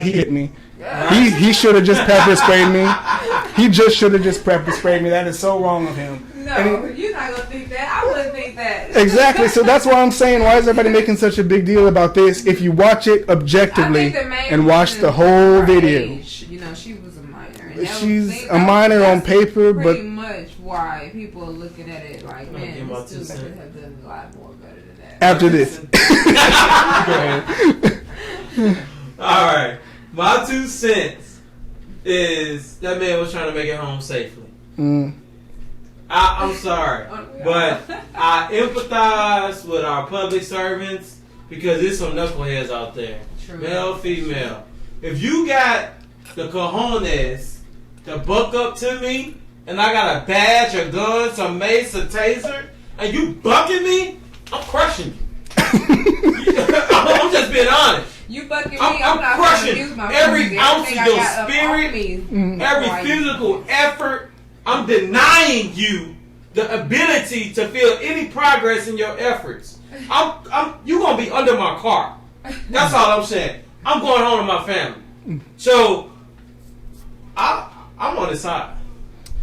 he hit me. He should have just pepper sprayed me. He just should have just pepper sprayed me. That is so wrong of him. No, you're not gonna think that. I wouldn't think that. Exactly. So that's why I'm saying, why is everybody making such a big deal about this? If you watch it objectively and watch the whole video. Age, you know, she was a minor. And she's a minor on paper, but pretty much why people are looking at it like, man, this dude could have done a lot more better than that. After this. All right. My 2 cents is that man was trying to make it home safely. I'm sorry, but I empathize with our public servants because there's some knuckleheads out there. True. Male, female. If you got the cojones to buck up to me and I got a badge, a gun, some mace, a taser, and you bucking me, I'm crushing you. I'm just being honest. You bucking me, I'm not crushing use my every ounce of your spirit, every Right. physical effort. I'm denying you the ability to feel any progress in your efforts. You gonna be under my car. That's all I'm saying. I'm going home to my family. So I'm on his side.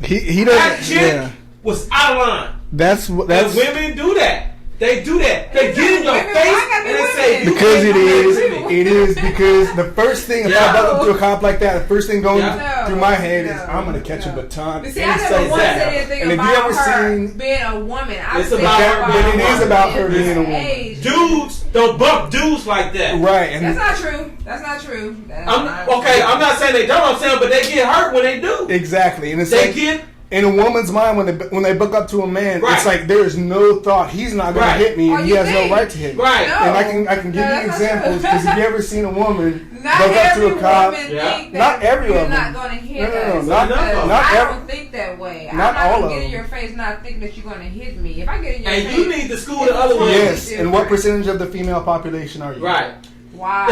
He That doesn't. chick Yeah. was out of line. That's And women do that. They do that. They get in your Women, face why gotta be and they women? say, you because can't it do that is. to me. It is because the first thing if I buck up to a cop like that, the first thing going Yeah. through my head is No. I'm gonna catch a baton. But see, and I say never once that. said anything And if you about ever her seen, being a woman. I It's said about her but it is about her being a woman. age. Dudes don't buck dudes like that. right? And That's not true. That's not true. That's I'm not saying they don't. I'm saying, but they get hurt when they do. exactly, and it's They like, get in a woman's mind when they book up to a man, Right. it's like there's no thought he's not gonna Right. hit me, Oh, and he you has think? no right to hit me. right. No. And I can give No, you that's not examples true. because if you ever seen a woman Not book up every to a cop, woman Yeah. think that Not every you're of them. not going to hit No, us. not because not I every- don't think that way. not I'm not all going of to get in them. your face not thinking that you're going to hit me. If I get in your And face... you need to school the other women. yes. And what percentage of the female population are you? Right. Wow.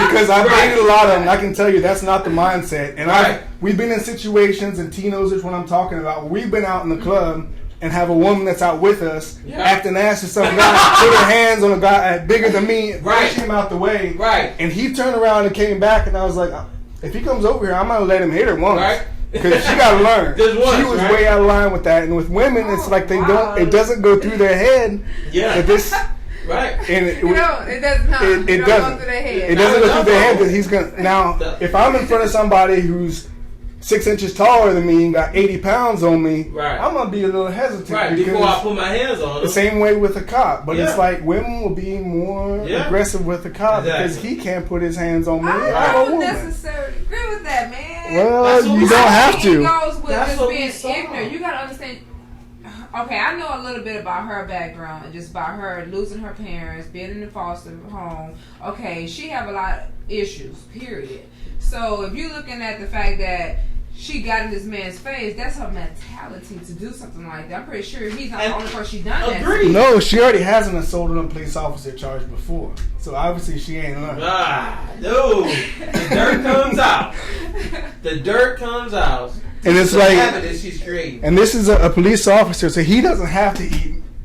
Because I've Right. dated a lot of them, I can tell you that's not the mindset. And Right. we've been in situations, and Tino's is what I'm talking about. We've been out in the club and have a woman that's out with us Yeah. acting ass to some guy, put her hands on a guy bigger than me, Right. push him out the way. Right. And he turned around and came back, and I was like, if he comes over here, I'm gonna let him hit her once. Right. Because she gotta learn. Just once, she was right? way out of line with that. And with women, it's like they wow. don't. It doesn't go through their head. Yeah. That this. Right. And it, You know, it does not. it It doesn't. go through their head. It doesn't go No, through their no. head that he's gonna. Now, if I'm in front of somebody who's 6 inches taller than me and got 80 pounds on me, Right. I'm gonna be a little hesitant. Right. because Before I put my hands on the them. same way with a cop, but it's Yeah. like women will be more Yeah. aggressive with the cop Exactly. because he can't put his hands on me. I I'm a don't woman. necessarily agree with that, man. Well, That's what you we don't saw. have It to. goes with That's just what we being saw. ignorant. You gotta understand. Okay, I know a little bit about her background, just about her losing her parents, being in the foster home. Okay, she have a lot of issues. Period. So if you're looking at the fact that she got in this man's face, that's her mentality to do something like that. I'm pretty sure he's not the only person she done that. Agreed. to. No, she already has an assault on a police officer charge before, so obviously she ain't learned. No. The dirt comes out. The dirt comes out. And it's The like, habit that she's creating. and this is a police officer, so he doesn't have to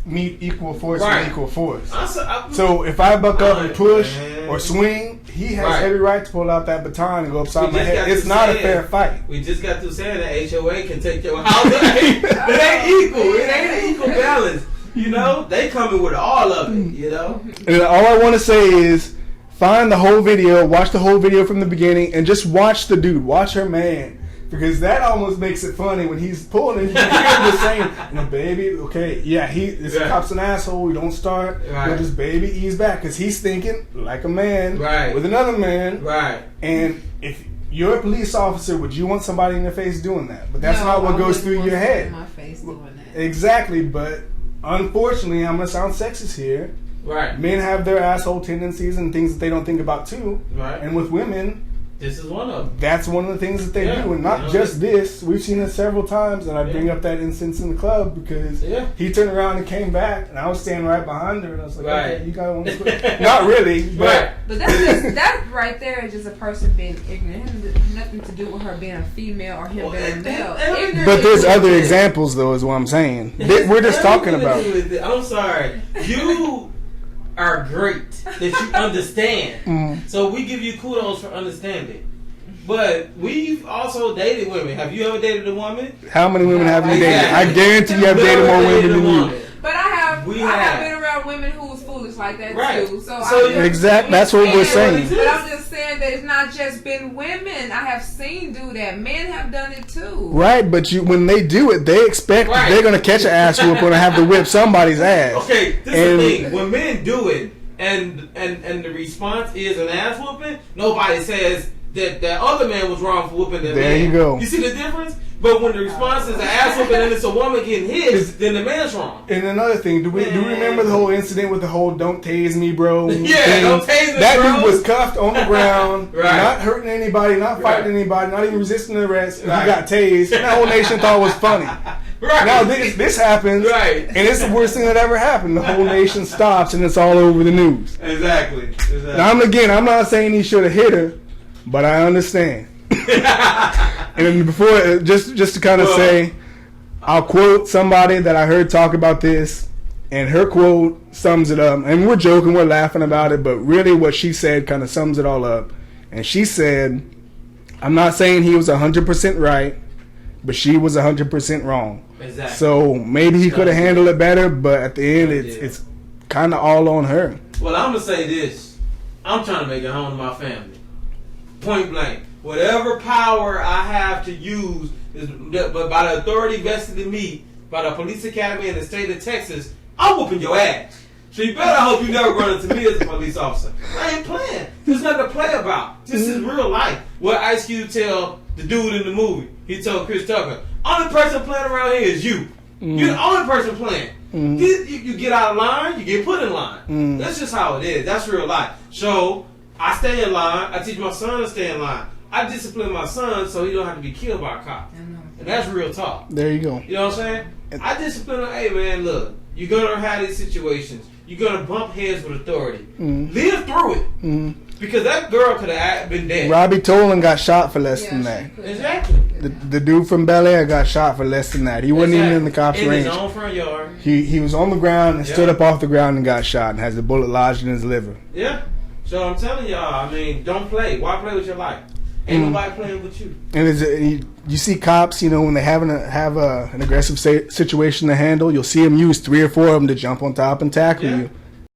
meet equal force Right. with equal force. I'm So if I buck up and push Man. or swing, he has Right. every right to pull out that baton and go upside We my just head. got It's to not a say fair it. fight. We just got through saying that HOA can take your house. It ain't equal. It ain't an equal balance. You know, they coming with all of it. You know. And all I want to say is, find the whole video, watch the whole video from the beginning, and just watch the dude, watch her man. Because that almost makes it funny when he's pulling and you hear him just saying, "No, baby, okay, yeah, this Yeah. cop's an asshole. We don't start. Right. We'll just baby ease back." Because he's thinking like a man Right. with another man. Right. And if you're a police officer, would you want somebody in your face doing that? But that's No, not what I goes wouldn't through want your someone head. in my face doing that. Exactly, but unfortunately, I'm gonna sound sexist here. Right. Men have their asshole tendencies and things that they don't think about too. Right. And with women, This is one of them. that's one of the things that they Yeah, do, and not you know, just this. We've seen it several times, and I bring Yeah. up that instance in the club because Yeah. he turned around and came back, and I was standing right behind her, and I was like, Right. "Okay, you got one." Not really, but Right. But that's just, that right there is just a person being ignorant. It has nothing to do with her being a female or him Well, being a male. Ignorant but there's is- other examples though, is what I'm saying. We're just talking about. I'm sorry. are great that you understand. Mm. So we give you kudos for understanding. But we've also dated women. Have you ever dated a woman? How many women have you dated? Exactly. I guarantee you have dated more women than you. But I have We I have have. been around women who was foolish like that Right. too. So So Exact. That's what we're saying. But I'm just saying that it's not just been women. I have seen do that. Men have done it too. Right, but when they do it, they expect Right. they're gonna catch an ass whoop and have to whip somebody's ass. Okay, this And- is the thing. When men do it, and the response is an ass whooping, nobody says that the other man was wrong for whooping the man. There you go. You see the difference? But when the response is an ass whooping and it's a woman getting hit, then the man's wrong. And another thing, do you remember the whole incident with the whole "don't tase me, bro"? Yeah, thing? don't tase me, That bro. dude was cuffed on the ground, Right. not hurting anybody, not fighting Right. anybody, not even resisting arrest. Right. He got tased. And the whole nation thought it was funny. Right. Now this happens, Right. and it's the worst thing that ever happened. The whole nation stops, and it's all over the news. Exactly. Now I'm not saying he should have hit her, but I understand. And before, just to kind of Well- say, I'll quote somebody that I heard talk about this, and her quote sums it up. And we're joking, we're laughing about it, but really what she said kind of sums it all up. And she said, I'm not saying he was 100% right, but she was 100% wrong. Exactly. So maybe he could have handled it better, but at the end, it's kind of all on her. Well, I'm gonna say this. I'm trying to make it home to my family. Point blank. Whatever power I have to use, but by the authority vested in me, by the police academy in the state of Texas, I'm whooping your ass. So you better hope you never run into me as a police officer. I ain't playing. There's nothing to play about. This is real life. What Ice Cube tell the dude in the movie? He told Chris Tucker, only person playing around here is you. You're the only person playing. You get out of line, you get put in line. That's just how it is. That's real life. So I stay in line. I teach my son to stay in line. I discipline my son so he don't have to be killed by a cop. And that's real talk. There you go. You know what I'm saying? I discipline him. Hey man, look, you're gonna have these situations. You're gonna bump heads with authority. Live through it. Because that girl could have been dead. Robbie Tolan got shot for less than that. Exactly. The dude from Bel Air got shot for less than that. He wasn't even in the cops' in range. his own front yard. He was on the ground and stood up off the ground and got shot and has a bullet lodged in his liver. Yeah. So I'm telling y'all, I mean, don't play. Why play with your life? Ain't nobody playing with you. And you see cops, when they have an aggressive situation to handle, you'll see them use 3 or 4 of them to jump on top and tackle you.